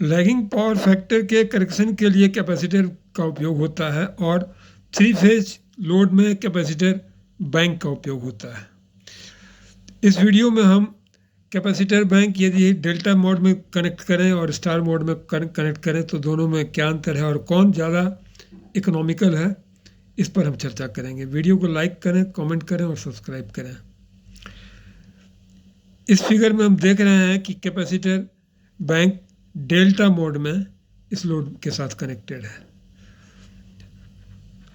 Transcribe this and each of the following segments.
Lagging power factor के correction के लिए कैपेसिटर का उपयोग होता है और 3 फेज लोड में कैपेसिटर बैंक का उपयोग होता है। इस वीडियो में हम कैपेसिटर बैंक यदि डेल्टा मोड में कनेक्ट करें और स्टार मोड में कनेक्ट करें तो दोनों में क्या अंतर है और कौन ज़्यादा इकोनॉमिकल है, इस पर हम चर्चा करेंगे। वीडियो को लाइक करें, कमेंट करें और सब्सक्राइब करें। इस फिगर में हम देख रहे हैं कि कैपेसिटर बैंक डेल्टा मोड में इस लोड के साथ कनेक्टेड है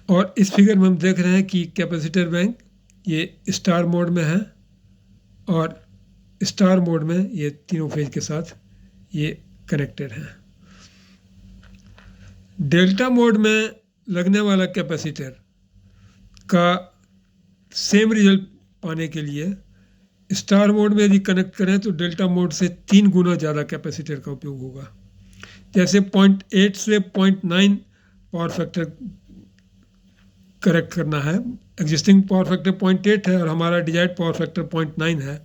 और इस फिगर में हम देख रहे हैं कि कैपेसिटर बैंक ये स्टार मोड में है और स्टार मोड में ये तीनों फेज के साथ ये कनेक्टेड है। डेल्टा मोड में लगने वाला कैपेसिटर का सेम रिजल्ट पाने के लिए स्टार मोड में यदि कनेक्ट करें तो डेल्टा मोड से 3 गुना ज़्यादा कैपेसिटर का उपयोग होगा। जैसे 0.8 से 0.9 पावर फैक्टर करेक्ट करना है, एग्जिस्टिंग पावर फैक्टर 0.8 है और हमारा डिजायर्ड पावर फैक्टर 0.9 है,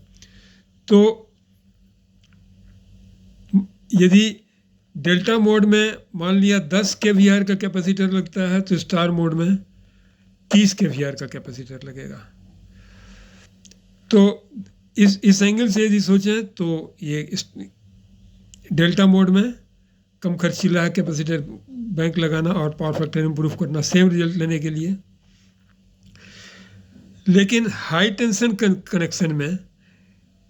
तो यदि डेल्टा मोड में मान लिया 10 kVAR का कैपेसिटर लगता है तो स्टार मोड में 30 kVAR का कैपेसिटर लगेगा। तो इस एंगल से यदि सोचें तो ये डेल्टा मोड में कम खर्चीला है कैपेसिटर बैंक लगाना और पावर फैक्टर इम्प्रूव करना सेम रिजल्ट लेने के लिए। लेकिन हाई टेंशन कनेक्शन में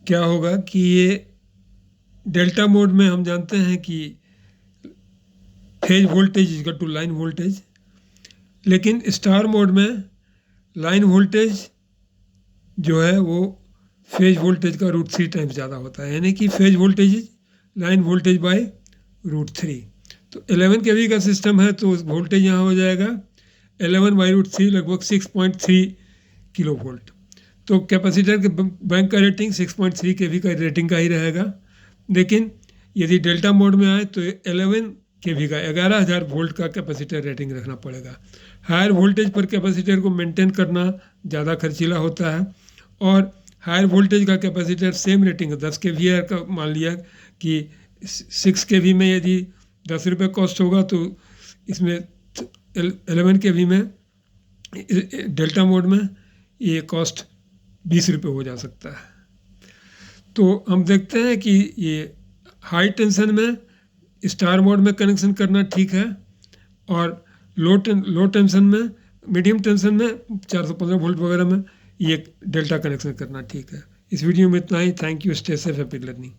क्या होगा कि ये डेल्टा मोड में हम जानते हैं कि phase voltage is equal to line voltage, लेकिन स्टार मोड में लाइन वोल्टेज जो है वो फेज वोल्टेज का √3 टाइम्स ज़्यादा होता है, यानी कि phase voltage line voltage bye √3। तो 11 kV का सिस्टम है तो वोल्टेज यहाँ हो जाएगा 11/√3 लगभग 6.3 किलो वोल्ट। तो कैपेसिटर के बैंक का रेटिंग 6.3 kV का रेटिंग का ही रहेगा। लेकिन यदि डेल्टा मोड में आए तो 11 kV का 11,000 वोल्ट का कैपेसिटर रेटिंग रखना पड़ेगा। हायर वोल्टेज पर कैपेसिटर को मेंटेन करना ज़्यादा खर्चीला होता है और हायर वोल्टेज का कैपेसिटर सेम रेटिंग है 10 kVAR का, मान लिया कि 6 kV में यदि 10 रुपये कॉस्ट होगा तो इसमें 11 kV में डेल्टा मोड में ये कॉस्ट 20 रुपये हो जा सकता है। तो हम देखते हैं कि ये हाई टेंशन में स्टार मोड में कनेक्शन करना ठीक है और लो टेंशन में, मीडियम टेंशन में 415 वोल्ट वगैरह में ये डेल्टा कनेक्शन करना ठीक है। इस वीडियो में इतना ही। Thank you. Stay safe, happy learning.